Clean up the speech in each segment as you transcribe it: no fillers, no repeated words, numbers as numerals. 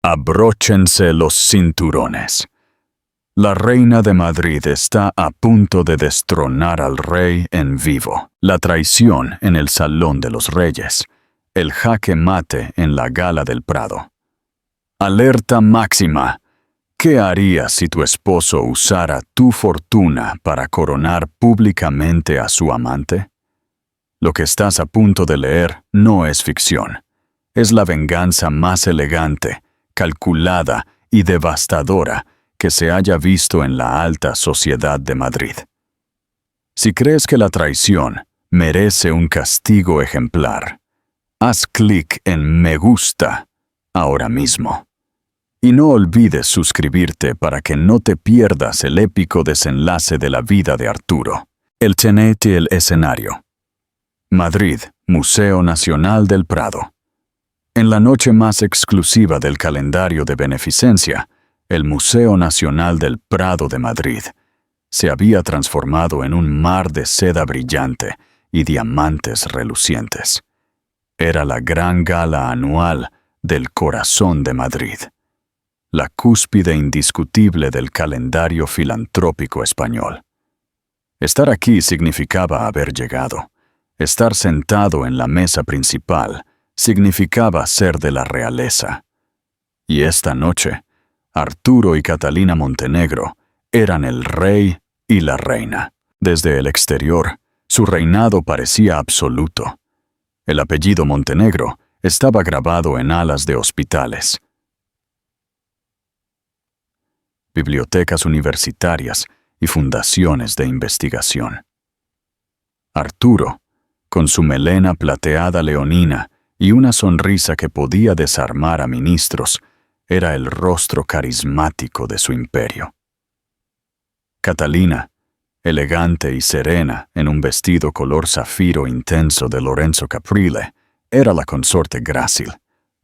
Abróchense los cinturones. La reina de Madrid está a punto de destronar al rey en vivo. La traición en el Salón de los Reyes. El jaque mate en la Gala del Prado. Alerta máxima. ¿Qué harías si tu esposo usara tu fortuna para coronar públicamente a su amante? Lo que estás a punto de leer no es ficción. Es la venganza más elegante, calculada y devastadora que se haya visto en la alta sociedad de Madrid. Si crees que la traición merece un castigo ejemplar, haz clic en me gusta ahora mismo. Y no olvides suscribirte para que no te pierdas el épico desenlace de la vida de Arturo. El tenet y el escenario. Madrid, Museo Nacional del Prado. En la noche más exclusiva del calendario de beneficencia, el Museo Nacional del Prado de Madrid se había transformado en un mar de seda brillante y diamantes relucientes. Era la gran gala anual del corazón de Madrid, la cúspide indiscutible del calendario filantrópico español. Estar aquí significaba haber llegado. Estar sentado en la mesa principal significaba ser de la realeza. Y esta noche, Arturo y Catalina Montenegro eran el rey y la reina. Desde el exterior, su reinado parecía absoluto. El apellido Montenegro estaba grabado en alas de hospitales, bibliotecas universitarias y fundaciones de investigación. Arturo, con su melena plateada leonina y una sonrisa que podía desarmar a ministros, era el rostro carismático de su imperio. Catalina, elegante y serena en un vestido color zafiro intenso de Lorenzo Caprile, era la consorte grácil,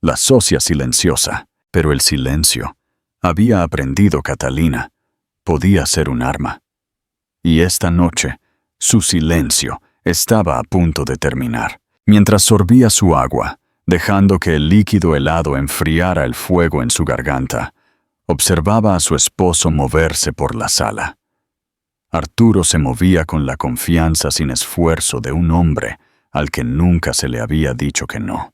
la socia silenciosa, pero el silencio, había aprendido Catalina, podía ser un arma. Y esta noche, su silencio estaba a punto de terminar. Mientras sorbía su agua, dejando que el líquido helado enfriara el fuego en su garganta, observaba a su esposo moverse por la sala. Arturo se movía con la confianza sin esfuerzo de un hombre al que nunca se le había dicho que no.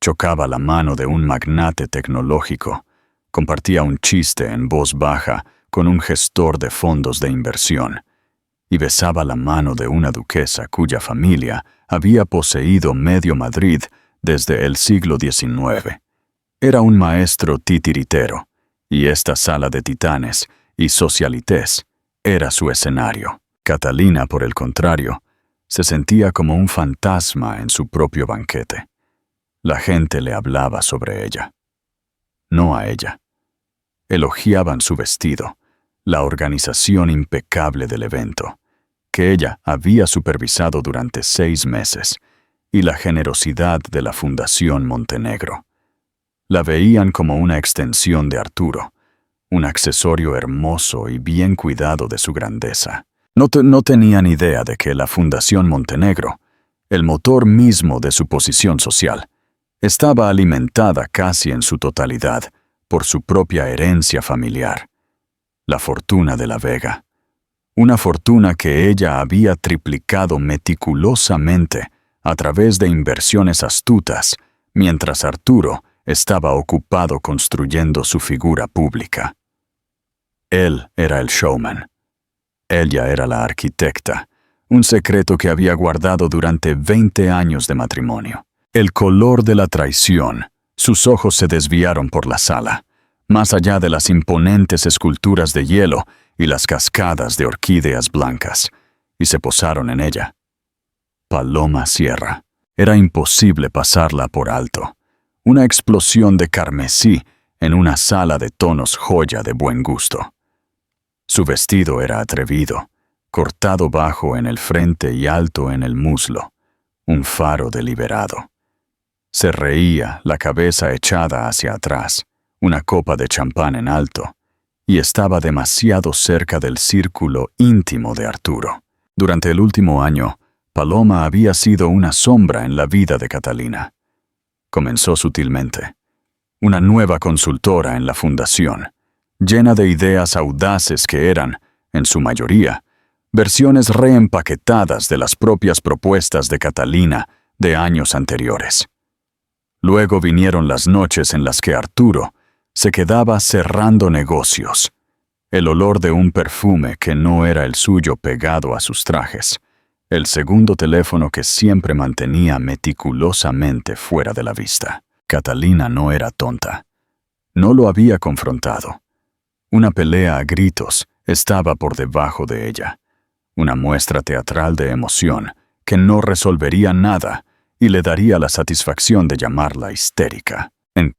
Chocaba la mano de un magnate tecnológico, compartía un chiste en voz baja con un gestor de fondos de inversión, y besaba la mano de una duquesa cuya familia había poseído medio Madrid desde el siglo XIX. Era un maestro titiritero, y esta sala de titanes y socialites era su escenario. Catalina, por el contrario, se sentía como un fantasma en su propio banquete. La gente le hablaba sobre ella, no a ella. Elogiaban su vestido, la organización impecable del evento, que ella había supervisado durante 6 meses, y la generosidad de la Fundación Montenegro. La veían como una extensión de Arturo, un accesorio hermoso y bien cuidado de su grandeza. No tenían idea de que la Fundación Montenegro, el motor mismo de su posición social, estaba alimentada casi en su totalidad por su propia herencia familiar, la fortuna de la Vega. Una fortuna que ella había triplicado meticulosamente a través de inversiones astutas, mientras Arturo estaba ocupado construyendo su figura pública. Él era el showman. Ella era la arquitecta, un secreto que había guardado durante 20 años de matrimonio. El color de la traición, sus ojos se desviaron por la sala, más allá de las imponentes esculturas de hielo y las cascadas de orquídeas blancas, y se posaron en ella. Paloma Sierra. Era imposible pasarla por alto. Una explosión de carmesí en una sala de tonos joya de buen gusto. Su vestido era atrevido, cortado bajo en el frente y alto en el muslo, un faro deliberado. Se reía, la cabeza echada hacia atrás, una copa de champán en alto, y estaba demasiado cerca del círculo íntimo de Arturo. Durante el último año, Paloma había sido una sombra en la vida de Catalina. Comenzó sutilmente. una nueva consultora en la fundación, llena de ideas audaces que eran, en su mayoría, versiones reempaquetadas de las propias propuestas de Catalina de años anteriores. Luego vinieron las noches en las que Arturo se quedaba cerrando negocios, el olor de un perfume que no era el suyo pegado a sus trajes, el segundo teléfono que siempre mantenía meticulosamente fuera de la vista. Catalina no era tonta. No lo había confrontado. Una pelea a gritos estaba por debajo de ella, una muestra teatral de emoción que no resolvería nada y le daría la satisfacción de llamarla histérica. En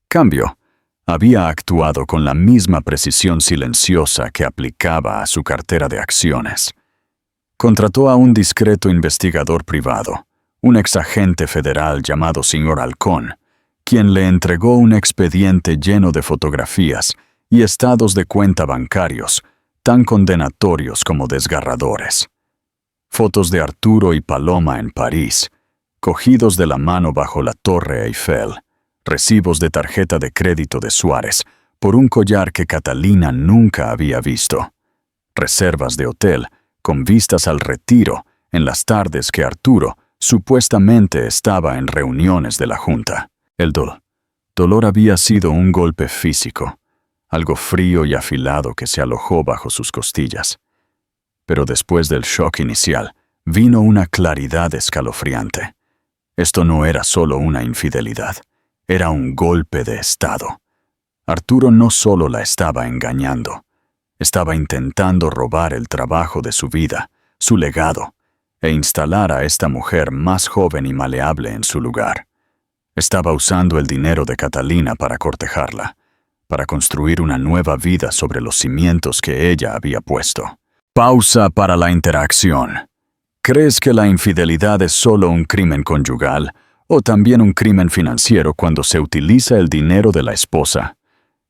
cambio, había actuado con la misma precisión silenciosa que aplicaba a su cartera de acciones. Contrató a un discreto investigador privado, un exagente federal llamado señor Halcón, quien le entregó un expediente lleno de fotografías y estados de cuenta bancarios, tan condenatorios como desgarradores. Fotos de Arturo y Paloma en París, cogidos de la mano bajo la Torre Eiffel, recibos de tarjeta de crédito de Suárez por un collar que Catalina nunca había visto, reservas de hotel con vistas al retiro en las tardes que Arturo supuestamente estaba en reuniones de la Junta. El dolor había sido un golpe físico, algo frío y afilado que se alojó bajo sus costillas. Pero después del shock inicial, vino una claridad escalofriante. Esto no era solo una infidelidad, era un golpe de estado. Arturo no solo la estaba engañando, estaba intentando robar el trabajo de su vida, su legado, e instalar a esta mujer más joven y maleable en su lugar. Estaba usando el dinero de Catalina para cortejarla, para construir una nueva vida sobre los cimientos que ella había puesto. Pausa para la interacción. ¿Crees que la infidelidad es solo un crimen conyugal o también un crimen financiero cuando se utiliza el dinero de la esposa?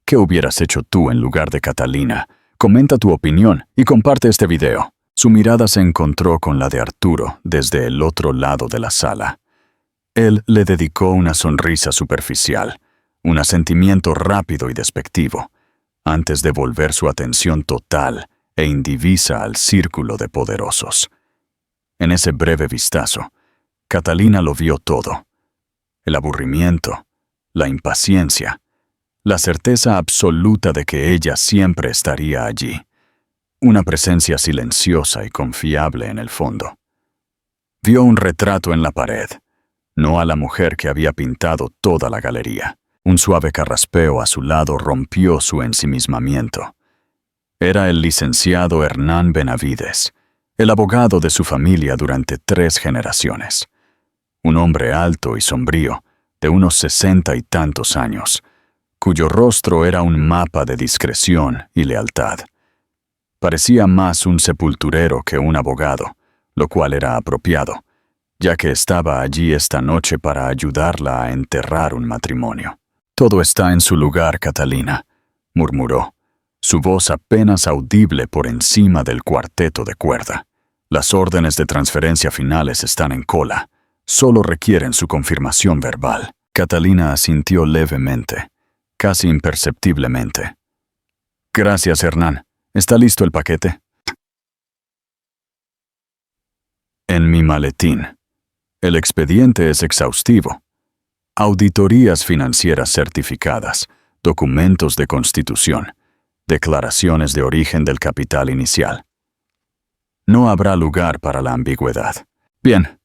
¿Qué hubieras hecho tú en lugar de Catalina? Comenta tu opinión y comparte este video. Su mirada se encontró con la de Arturo desde el otro lado de la sala. Él le dedicó una sonrisa superficial, un asentimiento rápido y despectivo, antes de volver su atención total e indivisa al círculo de poderosos. En ese breve vistazo, Catalina lo vio todo: el aburrimiento, la impaciencia, la certeza absoluta de que ella siempre estaría allí, una presencia silenciosa y confiable en el fondo. Vio un retrato en la pared, no a la mujer que había pintado toda la galería. Un suave carraspeo a su lado rompió su ensimismamiento. Era el licenciado Hernán Benavides, el abogado de su familia durante 3 generaciones. Un hombre alto y sombrío, de unos 60 y tantos años, cuyo rostro era un mapa de discreción y lealtad. Parecía más un sepulturero que un abogado, lo cual era apropiado, ya que estaba allí esta noche para ayudarla a enterrar un matrimonio. «Todo está en su lugar, Catalina», murmuró, su voz apenas audible por encima del cuarteto de cuerda. «Las órdenes de transferencia finales están en cola. Solo requieren su confirmación verbal». Catalina asintió levemente, casi imperceptiblemente. «Gracias, Hernán. ¿Está listo el paquete?» «En mi maletín. El expediente es exhaustivo. Auditorías financieras certificadas, documentos de constitución, declaraciones de origen del capital inicial. No habrá lugar para la ambigüedad». «Bien»,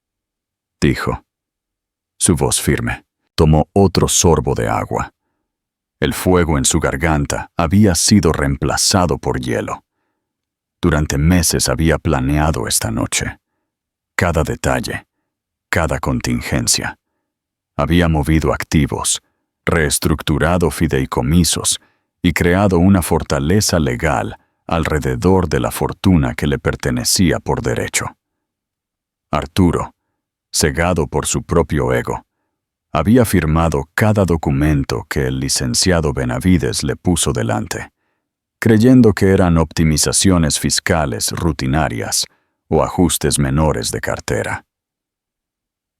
dijo. Su voz firme. Tomó otro sorbo de agua. El fuego en su garganta había sido reemplazado por hielo. Durante meses había planeado esta noche. Cada detalle, cada contingencia. Había movido activos, reestructurado fideicomisos y creado una fortaleza legal alrededor de la fortuna que le pertenecía por derecho. Arturo, cegado por su propio ego, había firmado cada documento que el licenciado Benavides le puso delante, creyendo que eran optimizaciones fiscales rutinarias o ajustes menores de cartera.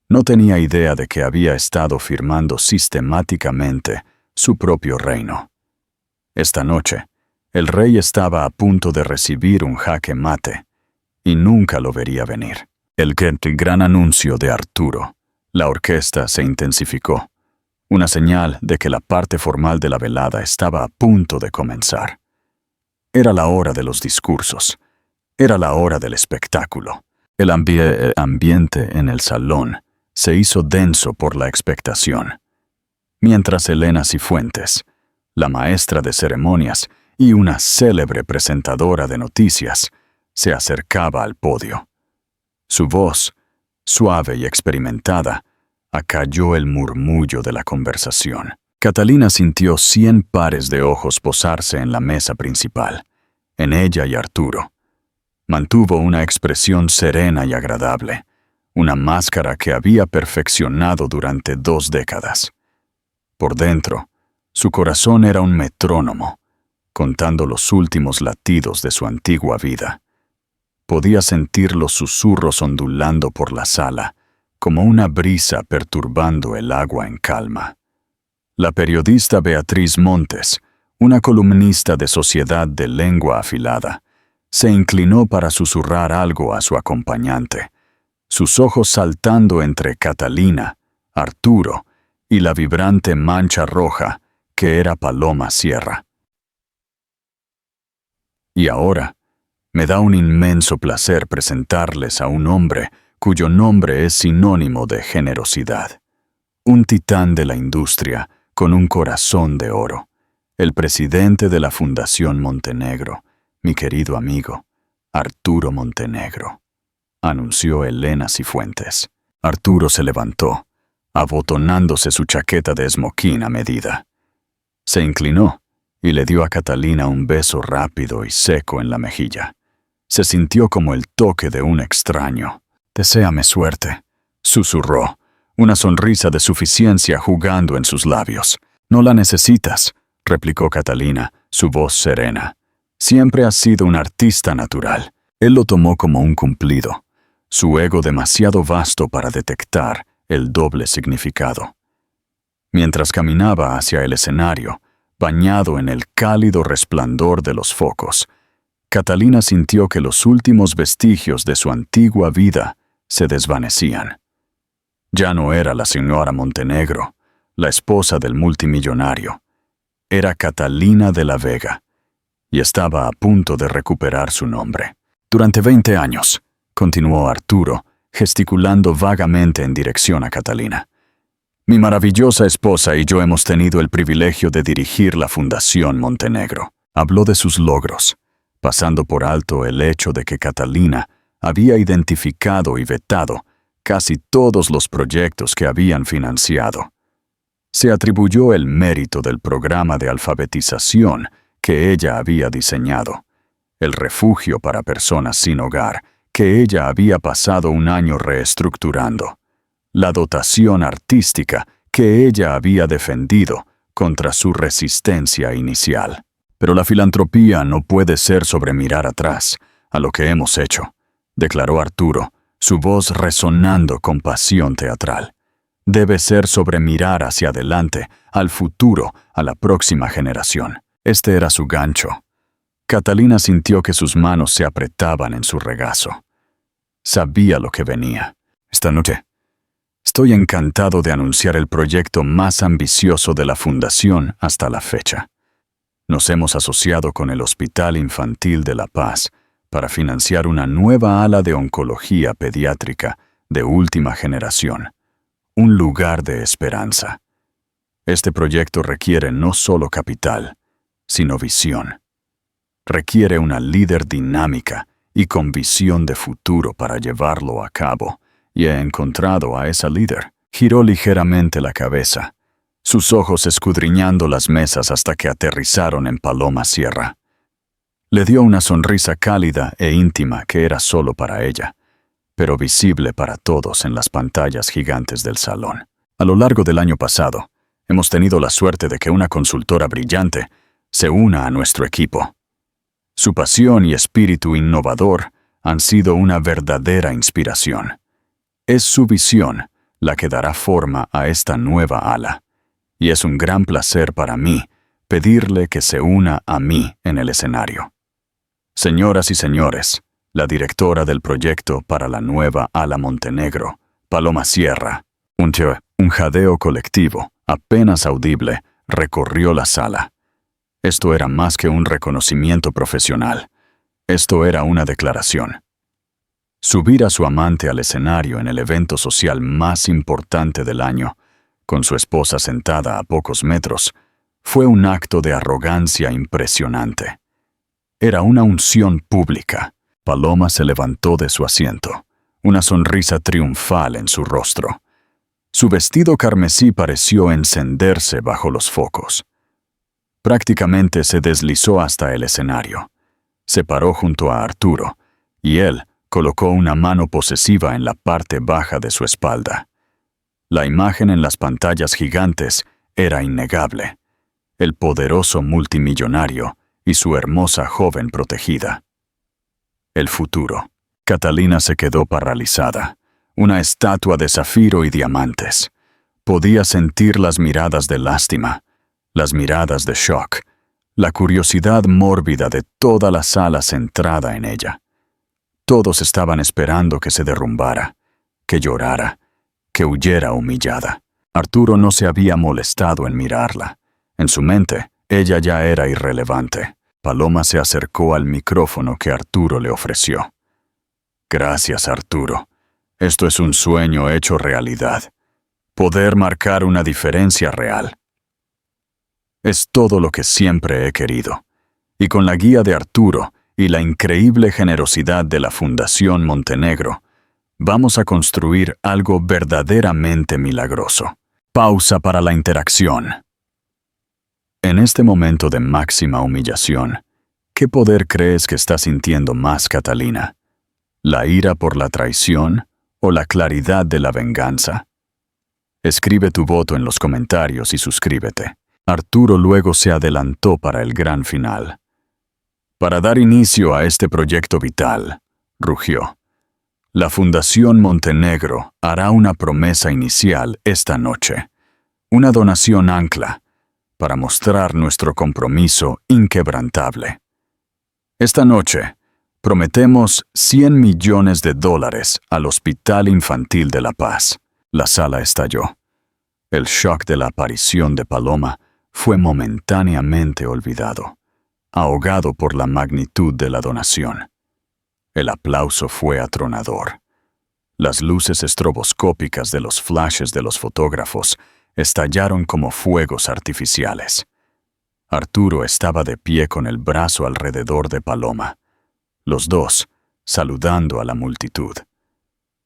No tenía idea de que había estado firmando sistemáticamente su propio reino. Esta noche, el rey estaba a punto de recibir un jaque mate, y nunca lo vería venir. El gran anuncio de Arturo. La orquesta se intensificó, una señal de que la parte formal de la velada estaba a punto de comenzar. Era la hora de los discursos. Era la hora del espectáculo. El ambiente en el salón se hizo denso por la expectación. Mientras Elena Cifuentes, la maestra de ceremonias y una célebre presentadora de noticias, se acercaba al podio. Su voz, suave y experimentada, acalló el murmullo de la conversación. Catalina sintió 100 pares de ojos posarse en la mesa principal, en ella y Arturo. Mantuvo una expresión serena y agradable, una máscara que había perfeccionado durante 2 décadas. Por dentro, su corazón era un metrónomo, contando los últimos latidos de su antigua vida. Podía sentir los susurros ondulando por la sala, como una brisa perturbando el agua en calma. La periodista Beatriz Montes, una columnista de Sociedad de Lengua Afilada, se inclinó para susurrar algo a su acompañante, sus ojos saltando entre Catalina, Arturo y la vibrante mancha roja que era Paloma Sierra. Y ahora, me da un inmenso placer presentarles a un hombre cuyo nombre es sinónimo de generosidad. Un titán de la industria con un corazón de oro. El presidente de la Fundación Montenegro, mi querido amigo, Arturo Montenegro, anunció Elena Cifuentes. Arturo se levantó, abotonándose su chaqueta de esmoquín a medida. Se inclinó y le dio a Catalina un beso rápido y seco en la mejilla. Se sintió como el toque de un extraño. «Deséame suerte», susurró, una sonrisa de suficiencia jugando en sus labios. «No la necesitas», replicó Catalina, su voz serena. «Siempre has sido un artista natural». Él lo tomó como un cumplido, su ego demasiado vasto para detectar el doble significado. Mientras caminaba hacia el escenario, bañado en el cálido resplandor de los focos, Catalina sintió que los últimos vestigios de su antigua vida se desvanecían. Ya no era la señora Montenegro, la esposa del multimillonario. Era Catalina de la Vega, y estaba a punto de recuperar su nombre. Durante 20 años, continuó Arturo, gesticulando vagamente en dirección a Catalina. Mi maravillosa esposa y yo hemos tenido el privilegio de dirigir la Fundación Montenegro. Habló de sus logros, pasando por alto el hecho de que Catalina había identificado y vetado casi todos los proyectos que habían financiado. Se atribuyó el mérito del programa de alfabetización que ella había diseñado, el refugio para personas sin hogar que ella había pasado un año reestructurando, la dotación artística que ella había defendido contra su resistencia inicial. Pero la filantropía no puede ser sobre mirar atrás a lo que hemos hecho, declaró Arturo, su voz resonando con pasión teatral. Debe ser sobre mirar hacia adelante, al futuro, a la próxima generación. Este era su gancho. Catalina sintió que sus manos se apretaban en su regazo. Sabía lo que venía. Esta noche, estoy encantado de anunciar el proyecto más ambicioso de la Fundación hasta la fecha. Nos hemos asociado con el Hospital Infantil de La Paz para financiar una nueva ala de oncología pediátrica de última generación, un lugar de esperanza. Este proyecto requiere no solo capital, sino visión. Requiere una líder dinámica y con visión de futuro para llevarlo a cabo, y he encontrado a esa líder. Giró ligeramente la cabeza, sus ojos escudriñando las mesas hasta que aterrizaron en Paloma Sierra. Le dio una sonrisa cálida e íntima que era solo para ella, pero visible para todos en las pantallas gigantes del salón. A lo largo del año pasado, hemos tenido la suerte de que una consultora brillante se una a nuestro equipo. Su pasión y espíritu innovador han sido una verdadera inspiración. Es su visión la que dará forma a esta nueva ala, y es un gran placer para mí pedirle que se una a mí en el escenario. Señoras y señores, la directora del proyecto para la nueva Ala Montenegro, Paloma Sierra. Un jadeo colectivo, apenas audible, recorrió la sala. Esto era más que un reconocimiento profesional. Esto era una declaración. Subir a su amante al escenario en el evento social más importante del año, con su esposa sentada a pocos metros, fue un acto de arrogancia impresionante. Era una unción pública. Paloma se levantó de su asiento, una sonrisa triunfal en su rostro. Su vestido carmesí pareció encenderse bajo los focos. Prácticamente se deslizó hasta el escenario. Se paró junto a Arturo, y él colocó una mano posesiva en la parte baja de su espalda. La imagen en las pantallas gigantes era innegable. El poderoso multimillonario y su hermosa joven protegida. El futuro. Catalina se quedó paralizada. Una estatua de zafiro y diamantes. Podía sentir las miradas de lástima, las miradas de shock, la curiosidad mórbida de toda la sala centrada en ella. Todos estaban esperando que se derrumbara, que llorara, que huyera humillada. Arturo no se había molestado en mirarla. En su mente, ella ya era irrelevante. Paloma se acercó al micrófono que Arturo le ofreció. Gracias, Arturo. Esto es un sueño hecho realidad. Poder marcar una diferencia real. Es todo lo que siempre he querido. Y con la guía de Arturo y la increíble generosidad de la Fundación Montenegro, vamos a construir algo verdaderamente milagroso. Pausa para la interacción. En este momento de máxima humillación, ¿qué poder crees que está sintiendo más Catalina? ¿La ira por la traición o la claridad de la venganza? Escribe tu voto en los comentarios y suscríbete. Arturo luego se adelantó para el gran final. Para dar inicio a este proyecto vital, rugió. La Fundación Montenegro hará una promesa inicial esta noche, una donación ancla, para mostrar nuestro compromiso inquebrantable. Esta noche, prometemos $100 millones al Hospital Infantil de La Paz. La sala estalló. El shock de la aparición de Paloma fue momentáneamente olvidado, ahogado por la magnitud de la donación. El aplauso fue atronador. Las luces estroboscópicas de los flashes de los fotógrafos estallaron como fuegos artificiales. Arturo estaba de pie con el brazo alrededor de Paloma, los dos saludando a la multitud.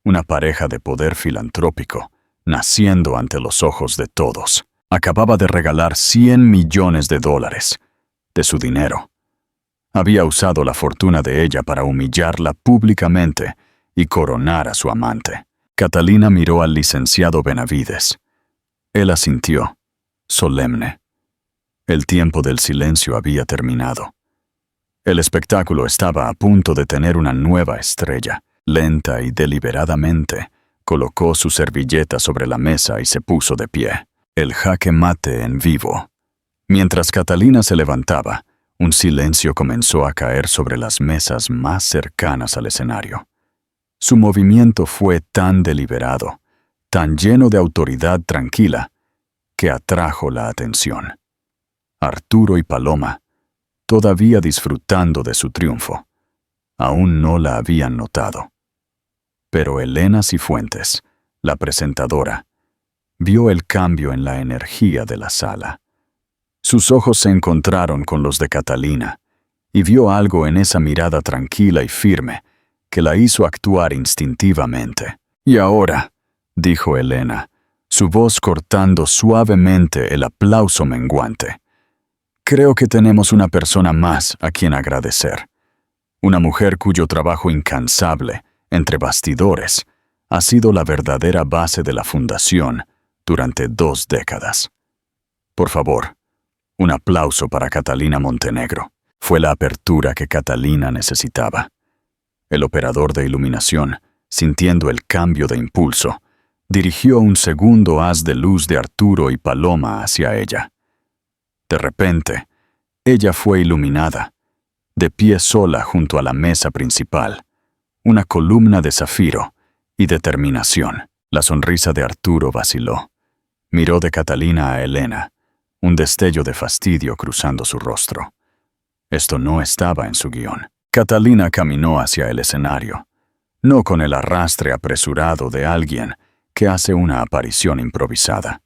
Una pareja de poder filantrópico, naciendo ante los ojos de todos. Acababa de regalar $100 millones de su dinero. Había usado la fortuna de ella para humillarla públicamente y coronar a su amante. Catalina miró al licenciado Benavides. Él asintió, solemne. El tiempo del silencio había terminado. El espectáculo estaba a punto de tener una nueva estrella. Lenta y deliberadamente, colocó su servilleta sobre la mesa y se puso de pie. El jaque mate en vivo. Mientras Catalina se levantaba, un silencio comenzó a caer sobre las mesas más cercanas al escenario. Su movimiento fue tan deliberado, tan lleno de autoridad tranquila, que atrajo la atención. Arturo y Paloma, todavía disfrutando de su triunfo, aún no la habían notado. Pero Elena Cifuentes, la presentadora, vio el cambio en la energía de la sala. Sus ojos se encontraron con los de Catalina, y vio algo en esa mirada tranquila y firme que la hizo actuar instintivamente. «Y ahora», dijo Elena, su voz cortando suavemente el aplauso menguante, «creo que tenemos una persona más a quien agradecer. Una mujer cuyo trabajo incansable, entre bastidores, ha sido la verdadera base de la fundación durante 2 décadas. Por favor, un aplauso para Catalina Montenegro». Fue la apertura que Catalina necesitaba. El operador de iluminación, sintiendo el cambio de impulso, dirigió un segundo haz de luz de Arturo y Paloma hacia ella. De repente, ella fue iluminada, de pie sola junto a la mesa principal, una columna de zafiro y determinación. La sonrisa de Arturo vaciló. Miró de Catalina a Elena, un destello de fastidio cruzando su rostro. Esto no estaba en su guión. Catalina caminó hacia el escenario, no con el arrastre apresurado de alguien que hace una aparición improvisada,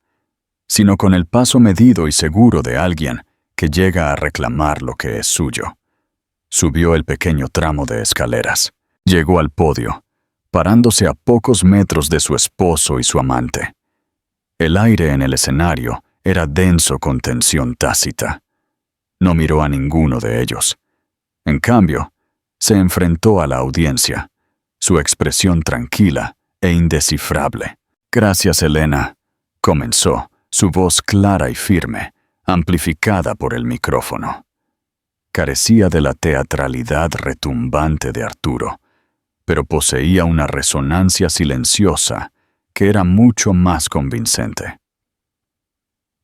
sino con el paso medido y seguro de alguien que llega a reclamar lo que es suyo. Subió el pequeño tramo de escaleras. Llegó al podio, parándose a pocos metros de su esposo y su amante. El aire en el escenario era denso con tensión tácita. No miró a ninguno de ellos. En cambio, se enfrentó a la audiencia, su expresión tranquila e indescifrable. «Gracias, Elena», comenzó, su voz clara y firme, amplificada por el micrófono. Carecía de la teatralidad retumbante de Arturo, pero poseía una resonancia silenciosa que era mucho más convincente.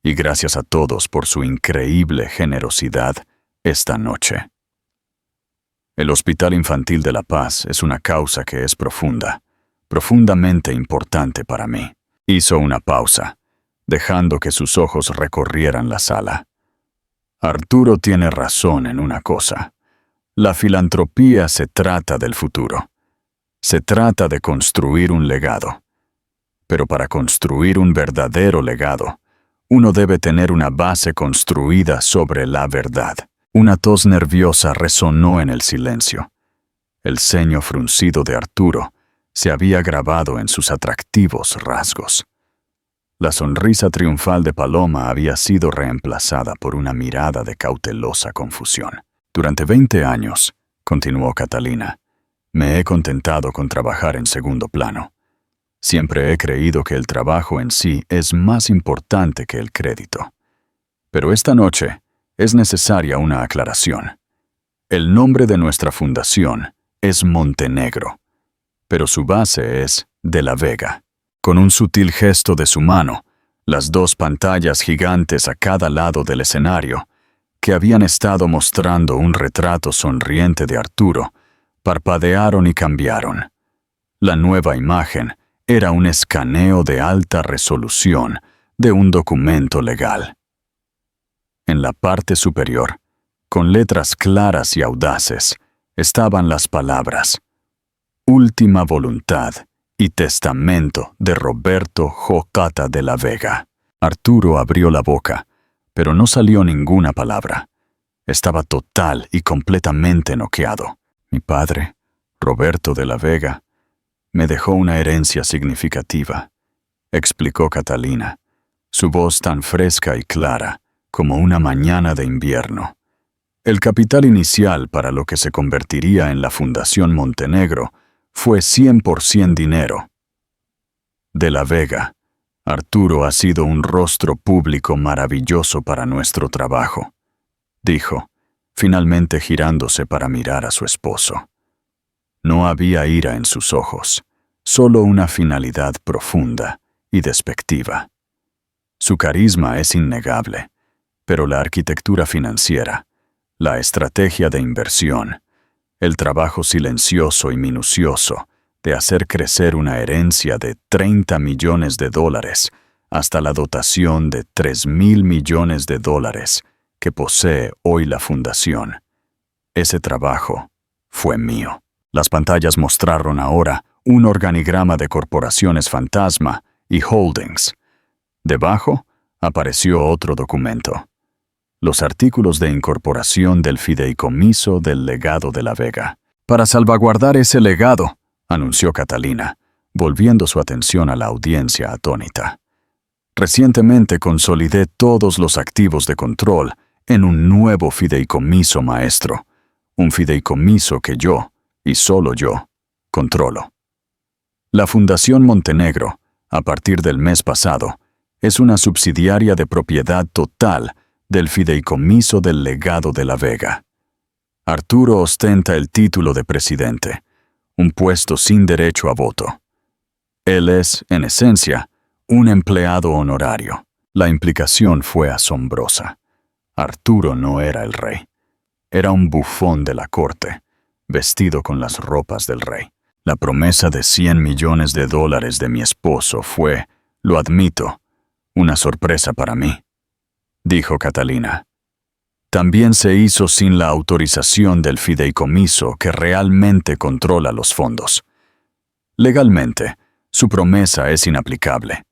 Y gracias a todos por su increíble generosidad esta noche. El Hospital Infantil de La Paz es una causa que es profunda, profundamente importante para mí. Hizo una pausa, dejando que sus ojos recorrieran la sala. Arturo tiene razón en una cosa. La filantropía se trata del futuro. Se trata de construir un legado. Pero para construir un verdadero legado, uno debe tener una base construida sobre la verdad. Una tos nerviosa resonó en el silencio. El ceño fruncido de Arturo se había grabado en sus atractivos rasgos. La sonrisa triunfal de Paloma había sido reemplazada por una mirada de cautelosa confusión. «Durante 20 años», continuó Catalina, «me he contentado con trabajar en segundo plano. Siempre he creído que el trabajo en sí es más importante que el crédito. Pero esta noche es necesaria una aclaración. El nombre de nuestra fundación es Montenegro, pero su base es De la Vega». Con un sutil gesto de su mano, las dos pantallas gigantes a cada lado del escenario, que habían estado mostrando un retrato sonriente de Arturo, parpadearon y cambiaron. La nueva imagen era un escaneo de alta resolución de un documento legal. En la parte superior, con letras claras y audaces, estaban las palabras «Última voluntad» y testamento de Roberto Jocata de la Vega. Arturo abrió la boca, pero no salió ninguna palabra. Estaba total y completamente noqueado. Mi padre, Roberto de la Vega, me dejó una herencia significativa, explicó Catalina, su voz tan fresca y clara como una mañana de invierno. El capital inicial para lo que se convertiría en la Fundación Montenegro fue 100% dinero. De la Vega, Arturo ha sido un rostro público maravilloso para nuestro trabajo, dijo, finalmente girándose para mirar a su esposo. No había ira en sus ojos, solo una finalidad profunda y despectiva. Su carisma es innegable, pero la arquitectura financiera, la estrategia de inversión, el trabajo silencioso y minucioso de hacer crecer una herencia de $30 millones hasta la dotación de $3.000 millones que posee hoy la fundación. Ese trabajo fue mío. Las pantallas mostraron ahora un organigrama de corporaciones fantasma y holdings. Debajo apareció otro documento. Los artículos de incorporación del fideicomiso del legado de la Vega. Para salvaguardar ese legado, anunció Catalina, volviendo su atención a la audiencia atónita. Recientemente consolidé todos los activos de control en un nuevo fideicomiso maestro, un fideicomiso que yo, y solo yo, controlo. La Fundación Montenegro, a partir del mes pasado, es una subsidiaria de propiedad total del fideicomiso del legado de la Vega. Arturo ostenta el título de presidente, un puesto sin derecho a voto. Él es, en esencia, un empleado honorario. La implicación fue asombrosa. Arturo no era el rey. Era un bufón de la corte, vestido con las ropas del rey. La promesa de $100 millones de mi esposo fue, lo admito, una sorpresa para mí, dijo Catalina. También se hizo sin la autorización del fideicomiso que realmente controla los fondos. Legalmente, su promesa es inaplicable.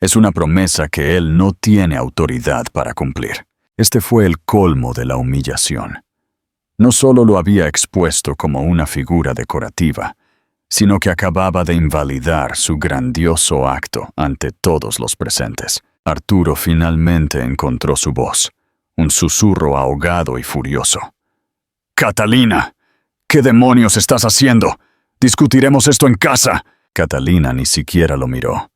Es una promesa que él no tiene autoridad para cumplir. Este fue el colmo de la humillación. No solo lo había expuesto como una figura decorativa, sino que acababa de invalidar su grandioso acto ante todos los presentes. Arturo finalmente encontró su voz, un susurro ahogado y furioso. «Catalina, ¿qué demonios estás haciendo? Discutiremos esto en casa». Catalina ni siquiera lo miró.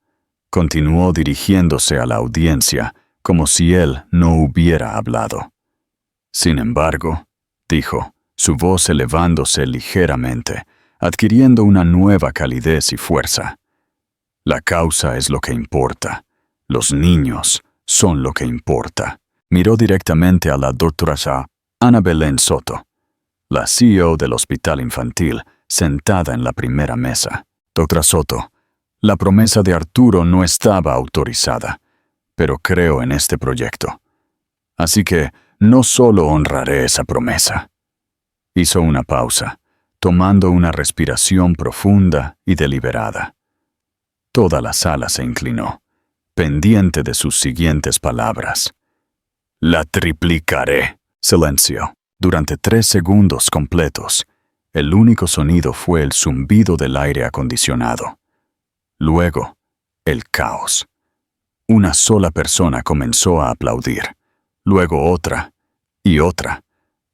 Continuó dirigiéndose a la audiencia como si él no hubiera hablado. Sin embargo, dijo, su voz elevándose ligeramente, adquiriendo una nueva calidez y fuerza. La causa es lo que importa. Los niños son lo que importa. Miró directamente a la doctora Ana Belén Soto, la CEO del hospital infantil, sentada en la primera mesa. Doctora Soto, la promesa de Arturo no estaba autorizada, pero creo en este proyecto. Así que no solo honraré esa promesa. Hizo una pausa, tomando una respiración profunda y deliberada. Toda la sala se inclinó, pendiente de sus siguientes palabras. «La triplicaré». Silencio. Durante 3 segundos completos, el único sonido fue el zumbido del aire acondicionado. Luego, el caos. Una sola persona comenzó a aplaudir, luego otra y otra,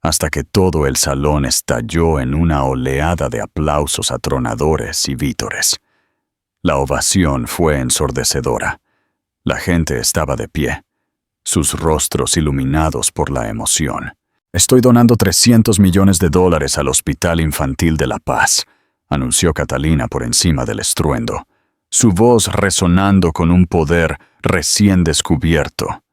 hasta que todo el salón estalló en una oleada de aplausos atronadores y vítores. La ovación fue ensordecedora. La gente estaba de pie, sus rostros iluminados por la emoción. «Estoy donando $300 millones al Hospital Infantil de La Paz», anunció Catalina por encima del estruendo, su voz resonando con un poder recién descubierto.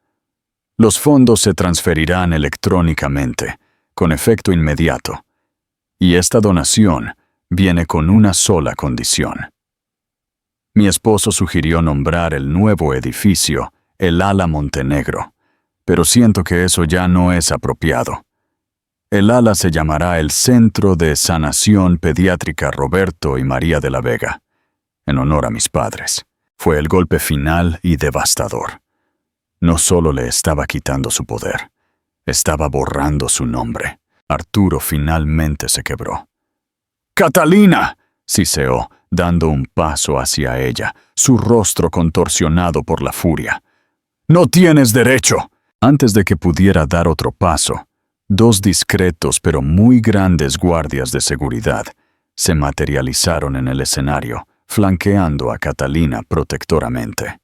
«Los fondos se transferirán electrónicamente, con efecto inmediato, y esta donación viene con una sola condición. Mi esposo sugirió nombrar el nuevo edificio el Ala Montenegro, pero siento que eso ya no es apropiado. El ala se llamará el Centro de Sanación Pediátrica Roberto y María de la Vega, en honor a mis padres. Fue el golpe final y devastador. No solo le estaba quitando su poder, estaba borrando su nombre. Arturo finalmente se quebró. «¡Catalina!», siseó, dando un paso hacia ella, su rostro contorsionado por la furia. «¡No tienes derecho!». Antes de que pudiera dar otro paso, 2 discretos pero muy grandes guardias de seguridad se materializaron en el escenario, flanqueando a Catalina protectoramente.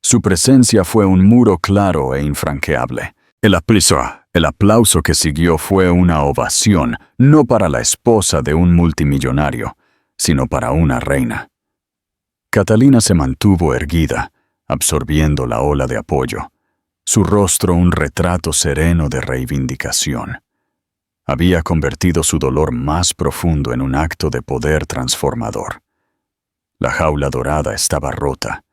Su presencia fue un muro claro e infranqueable. El aplauso que siguió fue una ovación, no para la esposa de un multimillonario, sino para una reina. Catalina se mantuvo erguida, absorbiendo la ola de apoyo. Su rostro un retrato sereno de reivindicación. Había convertido su dolor más profundo en un acto de poder transformador. La jaula dorada estaba rota,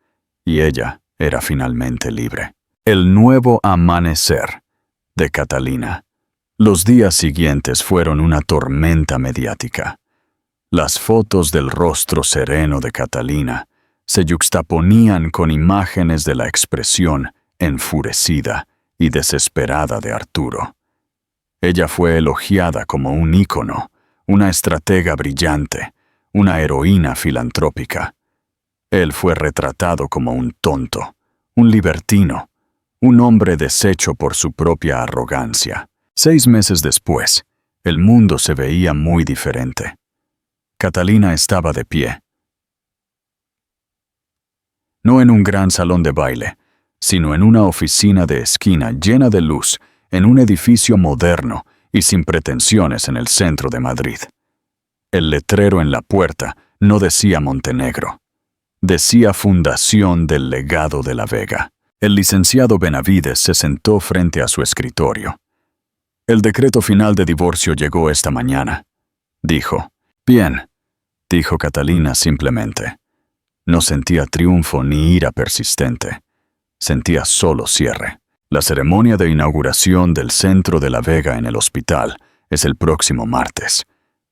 y ella era finalmente libre. El nuevo amanecer de Catalina. Los días siguientes fueron una tormenta mediática. Las fotos del rostro sereno de Catalina se yuxtaponían con imágenes de la expresión enfurecida y desesperada de Arturo. Ella fue elogiada como un ícono, una estratega brillante, una heroína filantrópica. Él fue retratado como un tonto, un libertino, un hombre deshecho por su propia arrogancia. 6 meses después, el mundo se veía muy diferente. Catalina estaba de pie. No en un gran salón de baile, sino en una oficina de esquina llena de luz, en un edificio moderno y sin pretensiones en el centro de Madrid. El letrero en la puerta no decía Montenegro, Decía Fundación del Legado de la Vega. El licenciado Benavides se sentó frente a su escritorio. El decreto final de divorcio llegó esta mañana, dijo. Bien, dijo Catalina simplemente. No sentía triunfo ni ira persistente. Sentía solo cierre. La ceremonia de inauguración del Centro de la Vega en el hospital es el próximo martes.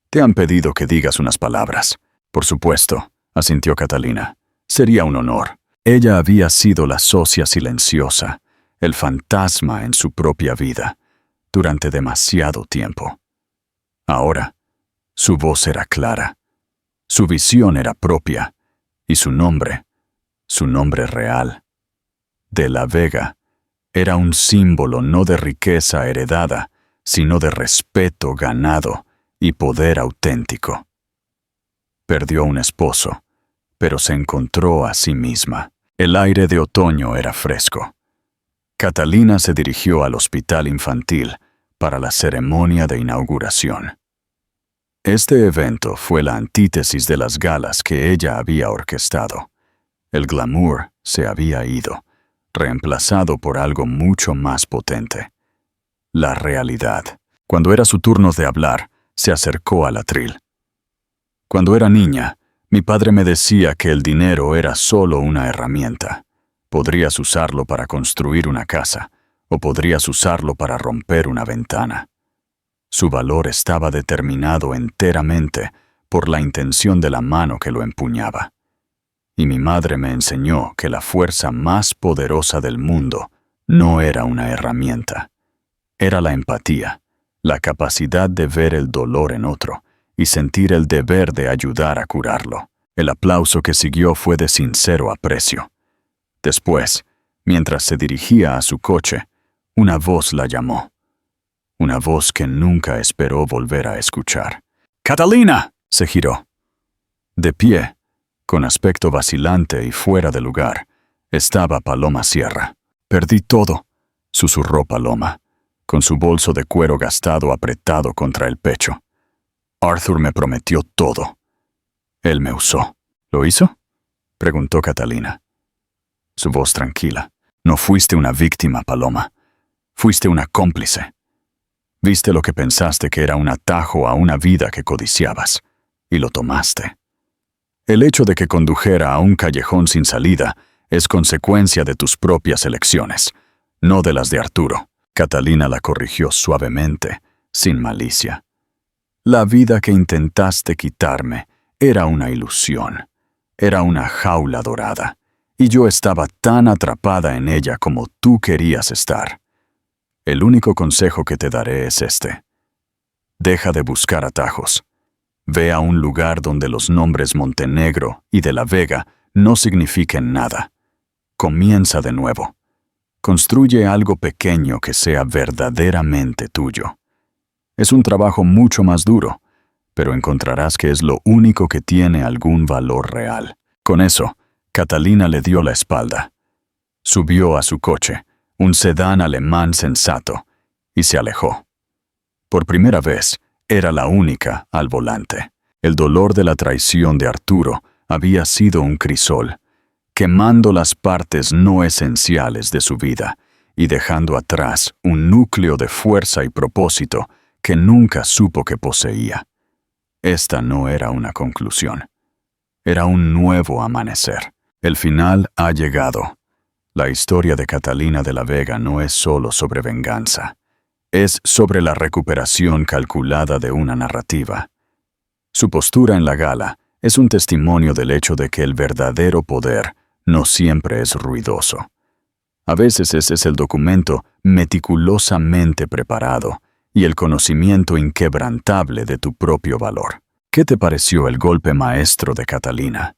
Te han pedido que digas unas palabras. Por supuesto, asintió Catalina. Sería un honor. Ella había sido la socia silenciosa, el fantasma en su propia vida, durante demasiado tiempo. Ahora, su voz era clara, su visión era propia, y su nombre real, de la Vega, era un símbolo no de riqueza heredada, sino de respeto ganado y poder auténtico. Perdió un esposo, pero se encontró a sí misma. El aire de otoño era fresco. Catalina se dirigió al hospital infantil para la ceremonia de inauguración. Este evento fue la antítesis de las galas que ella había orquestado. El glamour se había ido, reemplazado por algo mucho más potente. La realidad. Cuando era su turno de hablar, se acercó al atril. Cuando era niña, mi padre me decía que el dinero era solo una herramienta. Podrías usarlo para construir una casa, o podrías usarlo para romper una ventana. Su valor estaba determinado enteramente por la intención de la mano que lo empuñaba. Y mi madre me enseñó que la fuerza más poderosa del mundo no era una herramienta. Era la empatía, la capacidad de ver el dolor en otro y sentir el deber de ayudar a curarlo. El aplauso que siguió fue de sincero aprecio. Después, mientras se dirigía a su coche, una voz la llamó. Una voz que nunca esperó volver a escuchar. ¡Catalina! Se giró. De pie, con aspecto vacilante y fuera de lugar, estaba Paloma Sierra. «Perdí todo», susurró Paloma, con su bolso de cuero gastado apretado contra el pecho. «Arthur me prometió todo. Él me usó». «¿Lo hizo?», preguntó Catalina. Su voz tranquila. «No fuiste una víctima, Paloma. Fuiste una cómplice. Viste lo que pensaste que era un atajo a una vida que codiciabas, y lo tomaste. El hecho de que condujera a un callejón sin salida es consecuencia de tus propias elecciones, no de las de Arturo». Catalina la corrigió suavemente, sin malicia. «La vida que intentaste quitarme era una ilusión, era una jaula dorada, y yo estaba tan atrapada en ella como tú querías estar. El único consejo que te daré es este. Deja de buscar atajos. Ve a un lugar donde los nombres Montenegro y de la Vega no signifiquen nada. Comienza de nuevo. Construye algo pequeño que sea verdaderamente tuyo. Es un trabajo mucho más duro, pero encontrarás que es lo único que tiene algún valor real». Con eso, Catalina le dio la espalda. Subió a su coche, un sedán alemán sensato, y se alejó. Por primera vez, era la única al volante. El dolor de la traición de Arturo había sido un crisol, quemando las partes no esenciales de su vida y dejando atrás un núcleo de fuerza y propósito que nunca supo que poseía. Esta no era una conclusión. Era un nuevo amanecer. El final ha llegado. La historia de Catalina de la Vega no es solo sobre venganza. Es sobre la recuperación calculada de una narrativa. Su postura en la gala es un testimonio del hecho de que el verdadero poder no siempre es ruidoso. A veces ese es el documento meticulosamente preparado y el conocimiento inquebrantable de tu propio valor. ¿Qué te pareció el golpe maestro de Catalina?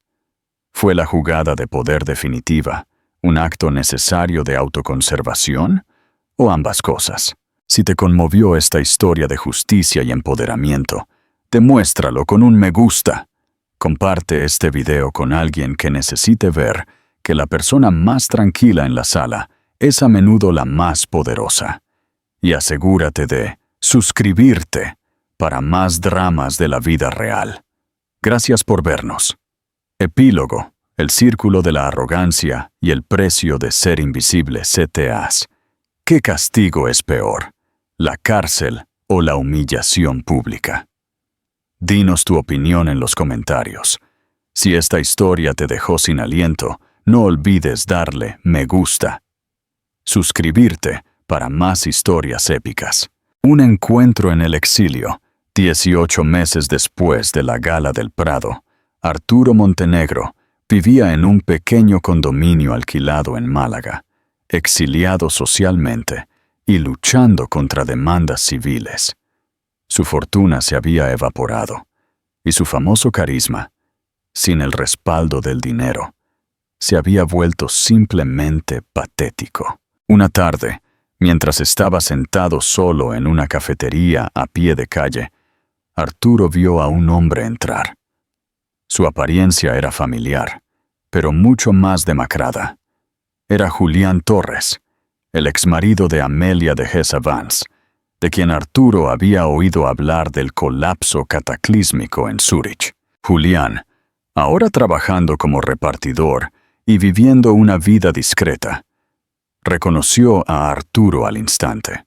¿Fue la jugada de poder definitiva, un acto necesario de autoconservación, o ambas cosas? Si te conmovió esta historia de justicia y empoderamiento, demuéstralo con un me gusta. Comparte este video con alguien que necesite ver que la persona más tranquila en la sala es a menudo la más poderosa. Y asegúrate de suscribirte para más dramas de la vida real. Gracias por vernos. Epílogo. el círculo de la arrogancia y el precio de ser invisible CTAs. ¿Qué castigo es peor, la cárcel o la humillación pública? Dinos tu opinión en los comentarios. Si esta historia te dejó sin aliento, no olvides darle me gusta. Suscribirte para más historias épicas. Un encuentro en el exilio. 18 meses después de la Gala del Prado, Arturo Montenegro vivía en un pequeño condominio alquilado en Málaga, exiliado socialmente y luchando contra demandas civiles. Su fortuna se había evaporado, y su famoso carisma, sin el respaldo del dinero, se había vuelto simplemente patético. Una tarde, mientras estaba sentado solo en una cafetería a pie de calle, Arturo vio a un hombre entrar. Su apariencia era familiar, pero mucho más demacrada. Era Julián Torres, el exmarido de Amelia de Hesse-Vance, de quien Arturo había oído hablar del colapso cataclísmico en Zúrich. Julián, ahora trabajando como repartidor y viviendo una vida discreta, reconoció a Arturo al instante.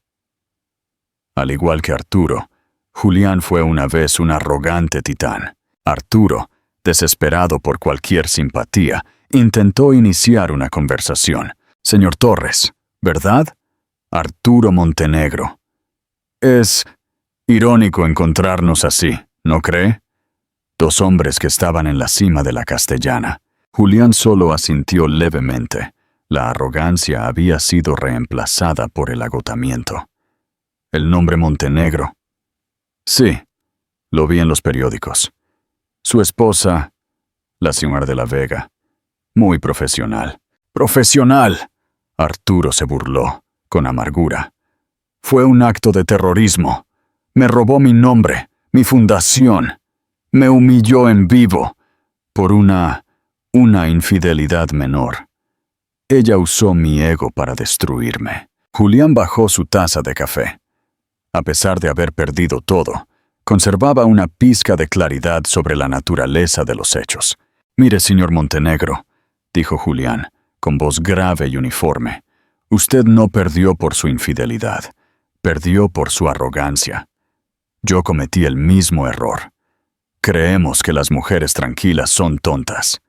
Al igual que Arturo, Julián fue una vez un arrogante titán. Arturo, desesperado por cualquier simpatía, intentó iniciar una conversación. «Señor Torres, ¿verdad? Arturo Montenegro. Es irónico encontrarnos así, ¿no cree?» Dos hombres que estaban en la cima de la Castellana. Julián solo asintió levemente. La arrogancia había sido reemplazada por el agotamiento. ¿El nombre Montenegro? Sí, lo vi en los periódicos. Su esposa, la señora de la Vega, muy profesional. ¡Profesional!, Arturo se burló, con amargura. Fue un acto de terrorismo. Me robó mi nombre, mi fundación. Me humilló en vivo por una infidelidad menor. Ella usó mi ego para destruirme. Julián bajó su taza de café. A pesar de haber perdido todo, conservaba una pizca de claridad sobre la naturaleza de los hechos. «Mire, señor Montenegro», dijo Julián, con voz grave y uniforme, «usted no perdió por su infidelidad, perdió por su arrogancia. Yo cometí el mismo error. Creemos que las mujeres tranquilas son tontas.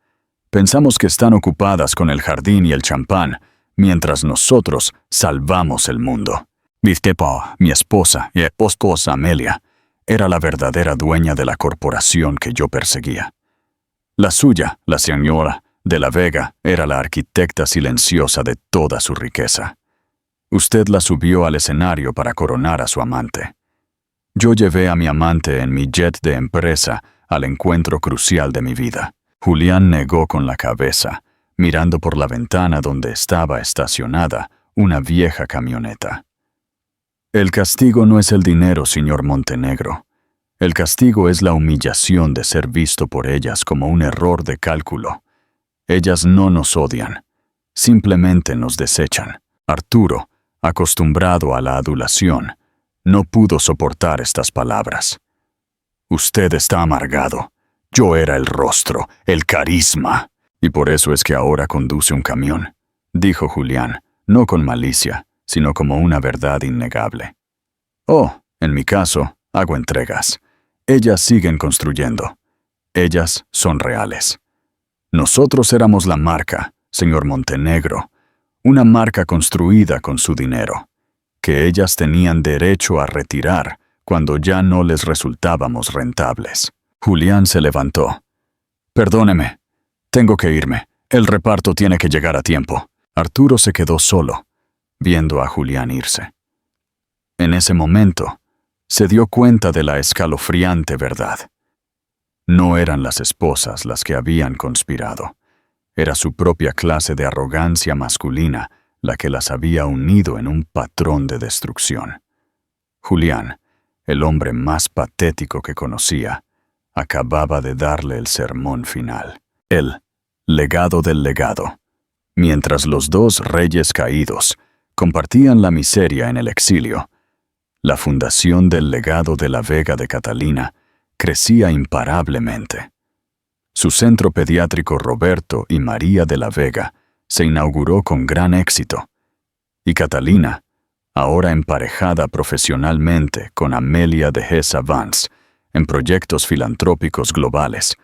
Pensamos que están ocupadas con el jardín y el champán, mientras nosotros salvamos el mundo. Mi esposa y esposa Amelia era la verdadera dueña de la corporación que yo perseguía. La suya, la señora de la Vega, era la arquitecta silenciosa de toda su riqueza. Usted la subió al escenario para coronar a su amante. Yo llevé a mi amante en mi jet de empresa al encuentro crucial de mi vida». Julián negó con la cabeza, mirando por la ventana donde estaba estacionada una vieja camioneta. «El castigo no es el dinero, señor Montenegro. El castigo es la humillación de ser visto por ellas como un error de cálculo. Ellas no nos odian, simplemente nos desechan». Arturo, acostumbrado a la adulación, no pudo soportar estas palabras. «Usted está amargado. Yo era el rostro, el carisma. Y por eso es que ahora conduce un camión», dijo Julián, no con malicia, sino como una verdad innegable. «Oh, en mi caso, hago entregas. Ellas siguen construyendo. Ellas son reales. Nosotros éramos la marca, señor Montenegro, una marca construida con su dinero, que ellas tenían derecho a retirar cuando ya no les resultábamos rentables». Julián se levantó. «Perdóneme, tengo que irme. El reparto tiene que llegar a tiempo». Arturo se quedó solo, viendo a Julián irse. En ese momento, se dio cuenta de la escalofriante verdad. No eran las esposas las que habían conspirado. Era su propia clase de arrogancia masculina la que las había unido en un patrón de destrucción. Julián, el hombre más patético que conocía, acababa de darle el sermón final. El legado del legado. Mientras los dos reyes caídos compartían la miseria en el exilio, la fundación del legado de la Vega de Catalina crecía imparablemente. Su centro pediátrico Roberto y María de la Vega se inauguró con gran éxito. Y Catalina, ahora emparejada profesionalmente con Amelia de Hesa Vance en proyectos filantrópicos globales,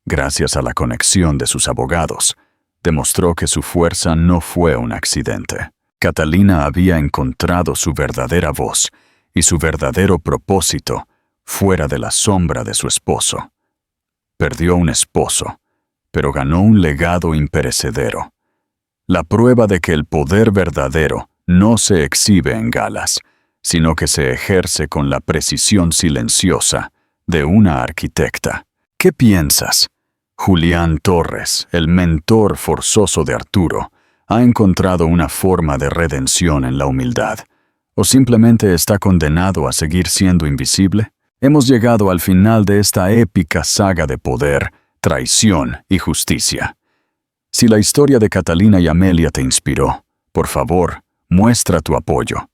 gracias a la conexión de sus abogados, demostró que su fuerza no fue un accidente. Catalina había encontrado su verdadera voz y su verdadero propósito fuera de la sombra de su esposo. Perdió un esposo, pero ganó un legado imperecedero. La prueba de que el poder verdadero no se exhibe en galas, sino que se ejerce con la precisión silenciosa de una arquitecta. ¿Qué piensas? Julián Torres, el mentor forzoso de Arturo, ha encontrado una forma de redención en la humildad, ¿o simplemente está condenado a seguir siendo invisible? Hemos llegado al final de esta épica saga de poder, traición y justicia. Si la historia de Catalina y Amelia te inspiró, por favor, muestra tu apoyo.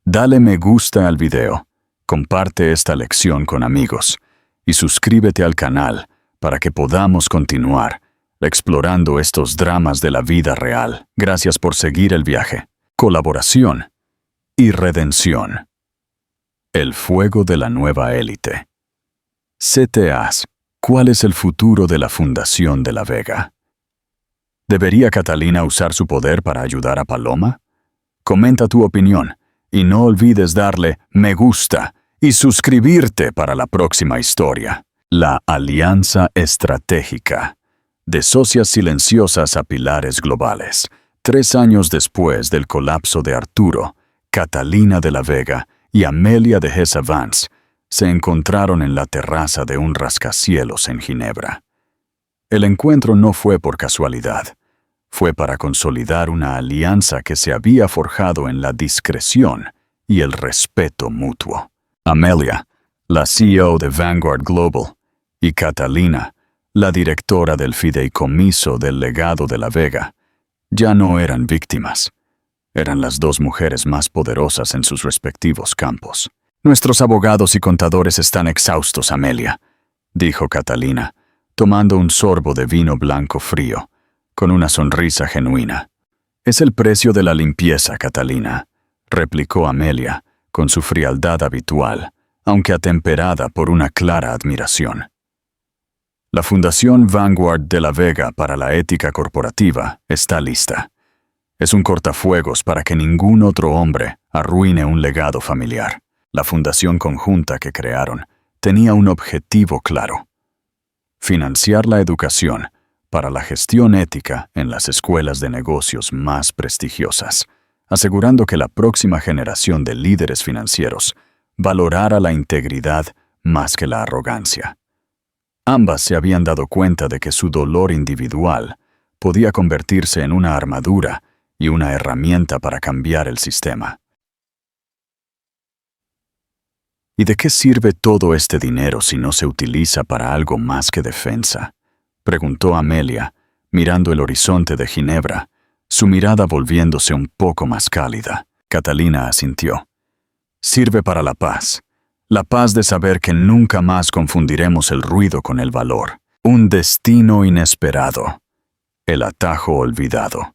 Dale me gusta al video, comparte esta lección con amigos y suscríbete al canal para que podamos continuar explorando estos dramas de la vida real. Gracias por seguir el viaje, colaboración y redención. El fuego de la nueva élite. CTAs, ¿cuál es el futuro de la Fundación de la Vega? ¿Debería Catalina usar su poder para ayudar a Paloma? Comenta tu opinión y no olvides darle me gusta y suscribirte para la próxima historia. La alianza estratégica. De socias silenciosas a pilares globales. 3 años después del colapso de Arturo, Catalina de la Vega y Amelia de Hesa Vance se encontraron en la terraza de un rascacielos en Ginebra. El encuentro no fue por casualidad. Fue para consolidar una alianza que se había forjado en la discreción y el respeto mutuo. Amelia, la CEO de Vanguard Global, y Catalina, la directora del fideicomiso del legado de la Vega, ya no eran víctimas. Eran las 2 mujeres más poderosas en sus respectivos campos. Nuestros abogados y contadores están exhaustos, Amelia, dijo Catalina, tomando un sorbo de vino blanco frío, con una sonrisa genuina. Es el precio de la limpieza, Catalina, replicó Amelia, con su frialdad habitual, aunque atemperada por una clara admiración. La Fundación Vanguard de la Vega para la Ética Corporativa está lista. Es un cortafuegos para que ningún otro hombre arruine un legado familiar. La fundación conjunta que crearon tenía un objetivo claro: financiar la educación para la gestión ética en las escuelas de negocios más prestigiosas, asegurando que la próxima generación de líderes financieros valorara la integridad más que la arrogancia. Ambas se habían dado cuenta de que su dolor individual podía convertirse en una armadura y una herramienta para cambiar el sistema. ¿Y de qué sirve todo este dinero si no se utiliza para algo más que defensa?, preguntó Amelia, mirando el horizonte de Ginebra, su mirada volviéndose un poco más cálida. Catalina asintió. Sirve para la paz de saber que nunca más confundiremos el ruido con el valor. Un destino inesperado. El atajo olvidado.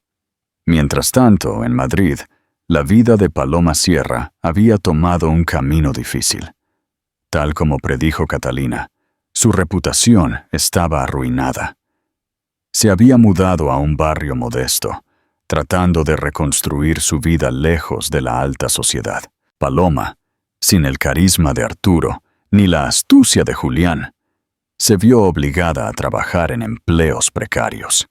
Mientras tanto, en Madrid, la vida de Paloma Sierra había tomado un camino difícil. Tal como predijo Catalina, su reputación estaba arruinada. Se había mudado a un barrio modesto, tratando de reconstruir su vida lejos de la alta sociedad. Paloma, sin el carisma de Arturo ni la astucia de Julián, se vio obligada a trabajar en empleos precarios.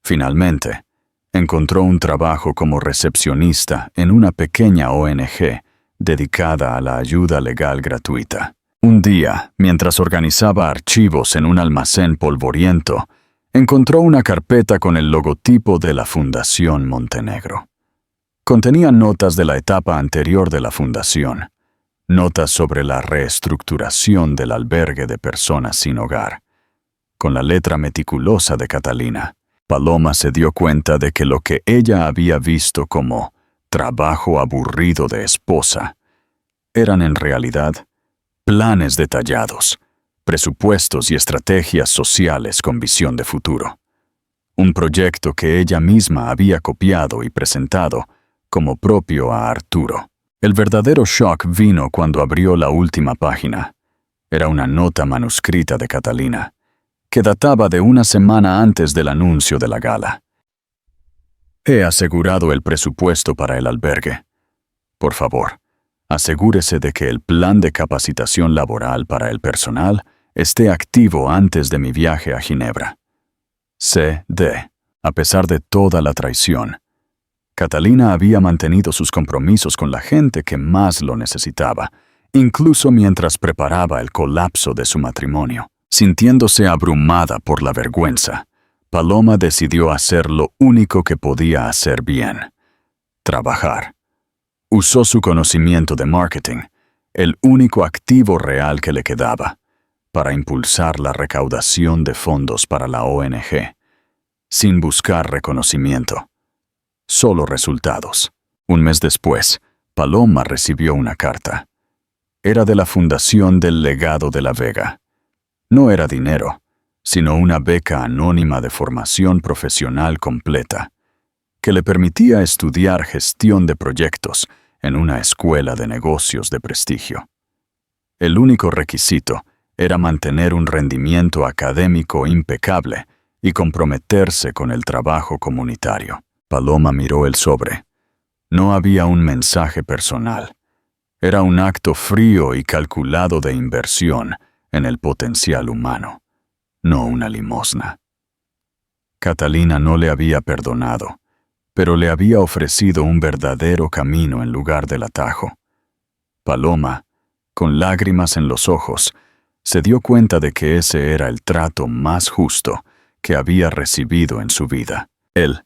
Finalmente, encontró un trabajo como recepcionista en una pequeña ONG dedicada a la ayuda legal gratuita. Un día, mientras organizaba archivos en un almacén polvoriento, encontró una carpeta con el logotipo de la Fundación Montenegro. Contenía notas de la etapa anterior de la fundación, notas sobre la reestructuración del albergue de personas sin hogar. Con la letra meticulosa de Catalina, Paloma se dio cuenta de que lo que ella había visto como trabajo aburrido de esposa eran en realidad planes detallados presupuestos y estrategias sociales con visión de futuro. Un proyecto que ella misma había copiado y presentado como propio a Arturo. El verdadero shock vino cuando abrió la última página. Era una nota manuscrita de Catalina, que databa de una semana antes del anuncio de la gala. He asegurado el presupuesto para el albergue. Por favor, asegúrese de que el plan de capacitación laboral para el personal esté activo antes de mi viaje a Ginebra. C.D. A pesar de toda la traición, Catalina había mantenido sus compromisos con la gente que más lo necesitaba, incluso mientras preparaba el colapso de su matrimonio. Sintiéndose abrumada por la vergüenza, Paloma decidió hacer lo único que podía hacer bien: trabajar. Usó su conocimiento de marketing, el único activo real que le quedaba, para impulsar la recaudación de fondos para la ONG, sin buscar reconocimiento, solo resultados. Un mes después, Paloma recibió una carta. Era de la Fundación del Legado de la Vega. No era dinero, sino una beca anónima de formación profesional completa, que le permitía estudiar gestión de proyectos en una escuela de negocios de prestigio. El único requisito era mantener un rendimiento académico impecable y comprometerse con el trabajo comunitario. Paloma miró el sobre. No había un mensaje personal. Era un acto frío y calculado de inversión en el potencial humano, no una limosna. Catalina no le había perdonado, pero le había ofrecido un verdadero camino en lugar del atajo. Paloma, con lágrimas en los ojos, se dio cuenta de que ese era el trato más justo que había recibido en su vida. El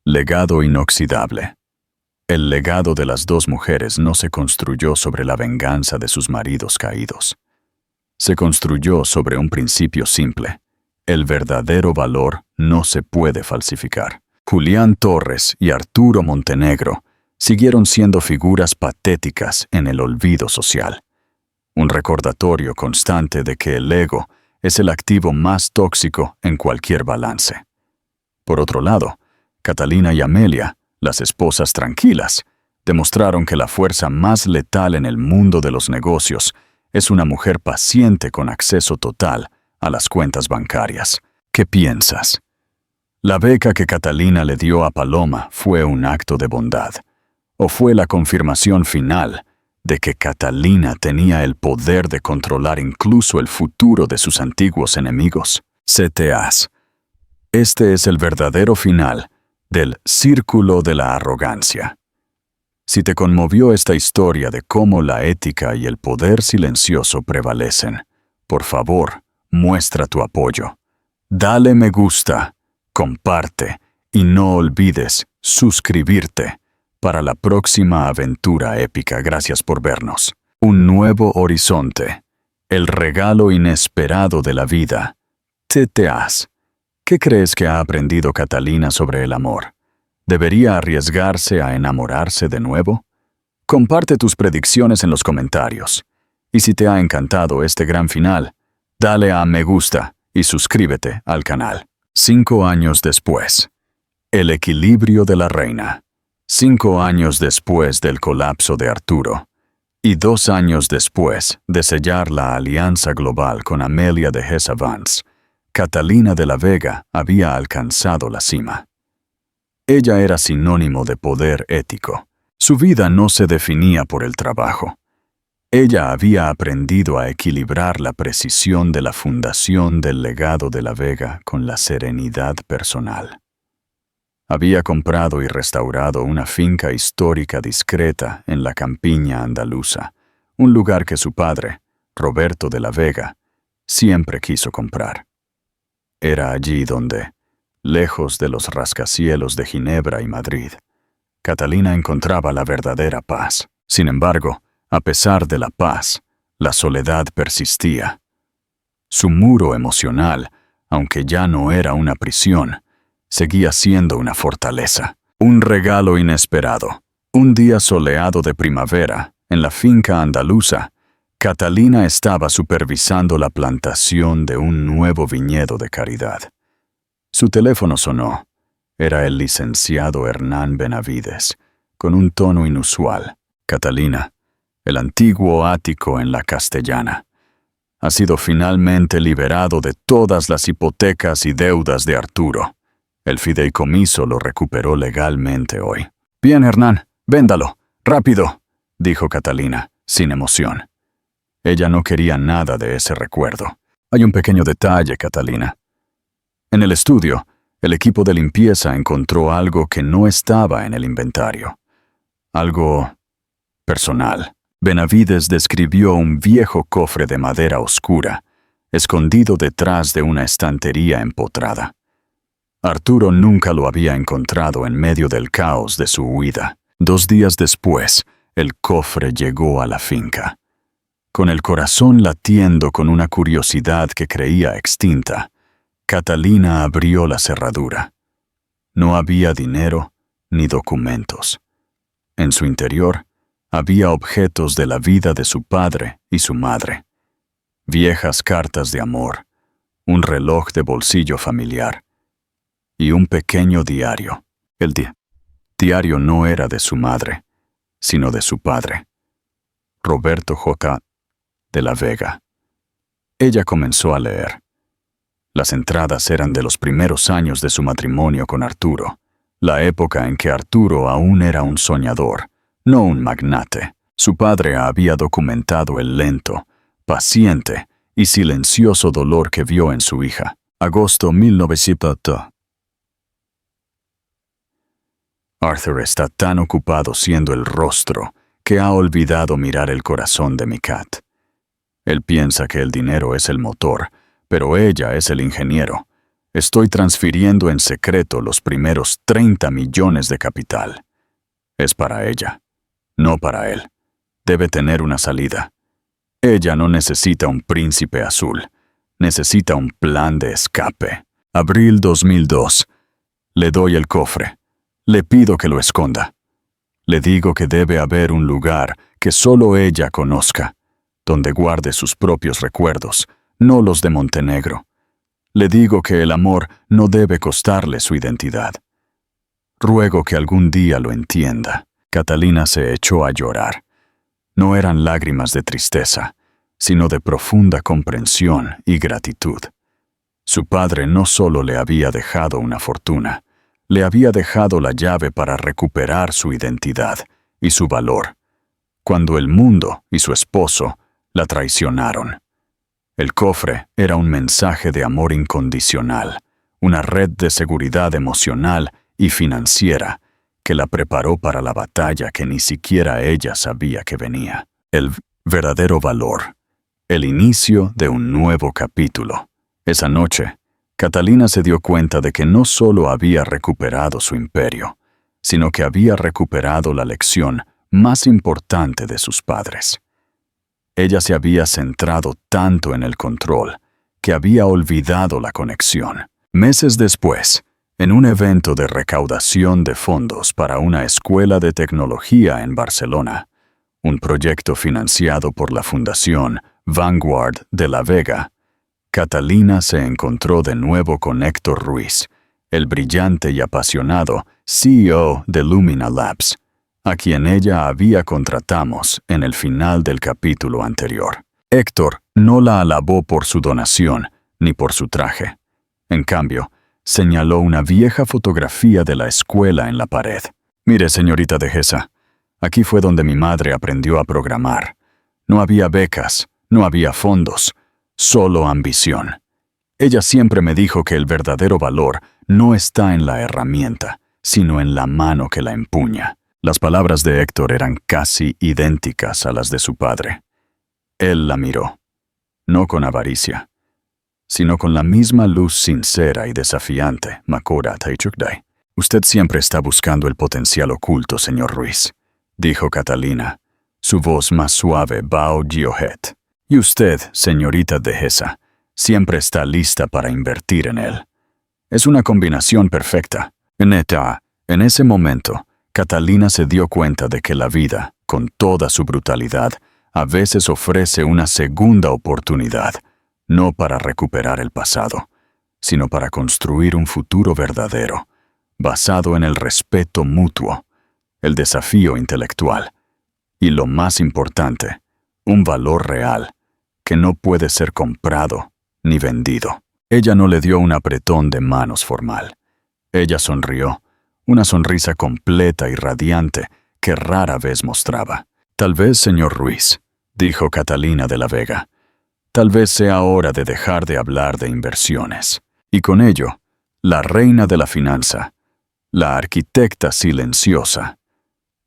legado inoxidable. El legado de las dos mujeres no se construyó sobre la venganza de sus maridos caídos. Se construyó sobre un principio simple: el verdadero valor no se puede falsificar. Julián Torres y Arturo Montenegro siguieron siendo figuras patéticas en el olvido social. Un recordatorio constante de que el ego es el activo más tóxico en cualquier balance. Por otro lado, Catalina y Amelia, las esposas tranquilas, demostraron que la fuerza más letal en el mundo de los negocios es una mujer paciente con acceso total a las cuentas bancarias. ¿Qué piensas? ¿La beca que Catalina le dio a Paloma fue un acto de bondad, o fue la confirmación final de que Catalina tenía el poder de controlar incluso el futuro de sus antiguos enemigos? CTAs. Este es el verdadero final del círculo de la arrogancia. Si te conmovió esta historia de cómo la ética y el poder silencioso prevalecen, por favor, muestra tu apoyo. Dale me gusta, comparte y no olvides suscribirte para la próxima aventura épica. Gracias por vernos. Un nuevo horizonte. El regalo inesperado de la vida. TTAs. ¿Qué crees que ha aprendido Catalina sobre el amor? ¿Debería arriesgarse a enamorarse de nuevo? Comparte tus predicciones en los comentarios. Y si te ha encantado este gran final, dale a me gusta y suscríbete al canal. 5 años después. El equilibrio de la reina. 5 años después del colapso de Arturo. Y 2 años después de sellar la alianza global con Amelia de Hesse-Vance, Catalina de la Vega había alcanzado la cima. Ella era sinónimo de poder ético. Su vida no se definía por el trabajo. Ella había aprendido a equilibrar la precisión de la fundación del legado de la Vega con la serenidad personal. Había comprado y restaurado una finca histórica discreta en la campiña andaluza, un lugar que su padre, Roberto de la Vega, siempre quiso comprar. Era allí donde, lejos de los rascacielos de Ginebra y Madrid, Catalina encontraba la verdadera paz. Sin embargo, a pesar de la paz, la soledad persistía. Su muro emocional, aunque ya no era una prisión, seguía siendo una fortaleza. Un regalo inesperado. Un día soleado de primavera, en la finca andaluza, Catalina estaba supervisando la plantación de un nuevo viñedo de caridad. Su teléfono sonó. Era el licenciado Hernán Benavides, con un tono inusual. Catalina, el antiguo ático en la Castellana, ha sido finalmente liberado de todas las hipotecas y deudas de Arturo. El fideicomiso lo recuperó legalmente hoy. Bien, Hernán, véndalo, rápido, dijo Catalina, sin emoción. Ella no quería nada de ese recuerdo. Hay un pequeño detalle, Catalina. En el estudio, el equipo de limpieza encontró algo que no estaba en el inventario. Algo personal. Benavides describió un viejo cofre de madera oscura, escondido detrás de una estantería empotrada. Arturo nunca lo había encontrado en medio del caos de su huida. 2 días después, el cofre llegó a la finca. Con el corazón latiendo con una curiosidad que creía extinta, Catalina abrió la cerradura. No había dinero ni documentos. En su interior, había objetos de la vida de su padre y su madre. Viejas cartas de amor, un reloj de bolsillo familiar y un pequeño diario. El diario no era de su madre, sino de su padre, Roberto J. de la Vega. Ella comenzó a leer. Las entradas eran de los primeros años de su matrimonio con Arturo, la época en que Arturo aún era un soñador, no un magnate. Su padre había documentado el lento, paciente y silencioso dolor que vio en su hija. Agosto 1900. Arthur está tan ocupado siendo el rostro que ha olvidado mirar el corazón de Mikat. Él piensa que el dinero es el motor, pero ella es el ingeniero. Estoy transfiriendo en secreto los primeros 30 millones de capital. Es para ella, no para él. Debe tener una salida. Ella no necesita un príncipe azul. Necesita un plan de escape. Abril 2002. Le doy el cofre. Le pido que lo esconda. Le digo que debe haber un lugar que solo ella conozca, donde guarde sus propios recuerdos, no los de Montenegro. Le digo que el amor no debe costarle su identidad. Ruego que algún día lo entienda. Catalina se echó a llorar. No eran lágrimas de tristeza, sino de profunda comprensión y gratitud. Su padre no solo le había dejado una fortuna, le había dejado la llave para recuperar su identidad y su valor, cuando el mundo y su esposo la traicionaron. El cofre era un mensaje de amor incondicional, una red de seguridad emocional y financiera que la preparó para la batalla que ni siquiera ella sabía que venía. El verdadero valor, el inicio de un nuevo capítulo. Esa noche, Catalina se dio cuenta de que no solo había recuperado su imperio, sino que había recuperado la lección más importante de sus padres. Ella se había centrado tanto en el control que había olvidado la conexión. Meses después, en un evento de recaudación de fondos para una escuela de tecnología en Barcelona, un proyecto financiado por la Fundación Vanguard de La Vega, Catalina se encontró de nuevo con Héctor Ruiz, el brillante y apasionado CEO de Lumina Labs, a quien ella había contratamos en el final del capítulo anterior. Héctor no la alabó por su donación ni por su traje. En cambio, señaló una vieja fotografía de la escuela en la pared. Mire, señorita Dehesa, aquí fue donde mi madre aprendió a programar. No había becas, no había fondos, solo ambición. Ella siempre me dijo que el verdadero valor no está en la herramienta, sino en la mano que la empuña. Las palabras de Héctor eran casi idénticas a las de su padre. Él la miró, no con avaricia, sino con la misma luz sincera y desafiante. Makora Taichukdai. Usted siempre está buscando el potencial oculto, señor Ruiz, dijo Catalina, su voz más suave Bao Giohet. Y usted, señorita Dehesa, siempre está lista para invertir en él. Es una combinación perfecta. Neta, en ese momento, Catalina se dio cuenta de que la vida, con toda su brutalidad, a veces ofrece una segunda oportunidad, no para recuperar el pasado, sino para construir un futuro verdadero, basado en el respeto mutuo, el desafío intelectual y, lo más importante, un valor real que no puede ser comprado ni vendido. Ella no le dio un apretón de manos formal. Ella sonrió, una sonrisa completa y radiante que rara vez mostraba. «Tal vez, señor Ruiz», dijo Catalina de la Vega, «tal vez sea hora de dejar de hablar de inversiones». Y con ello, la reina de la finanza, la arquitecta silenciosa,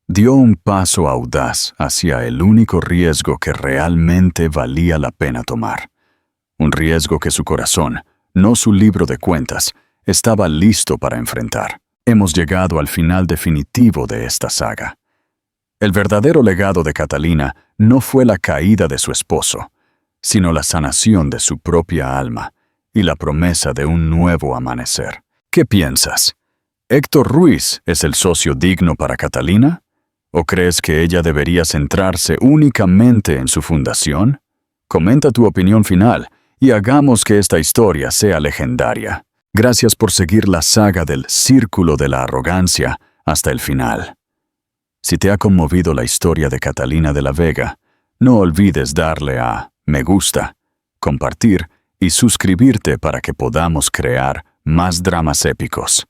dio un paso audaz hacia el único riesgo que realmente valía la pena tomar. Un riesgo que su corazón, no su libro de cuentas, estaba listo para enfrentar. Hemos llegado al final definitivo de esta saga. El verdadero legado de Catalina no fue la caída de su esposo, sino la sanación de su propia alma y la promesa de un nuevo amanecer. ¿Qué piensas? ¿Héctor Ruiz es el socio digno para Catalina? ¿O crees que ella debería centrarse únicamente en su fundación? Comenta tu opinión final y hagamos que esta historia sea legendaria. Gracias por seguir la saga del Círculo de la Arrogancia hasta el final. Si te ha conmovido la historia de Catalina de la Vega, no olvides darle a me gusta, compartir y suscribirte para que podamos crear más dramas épicos.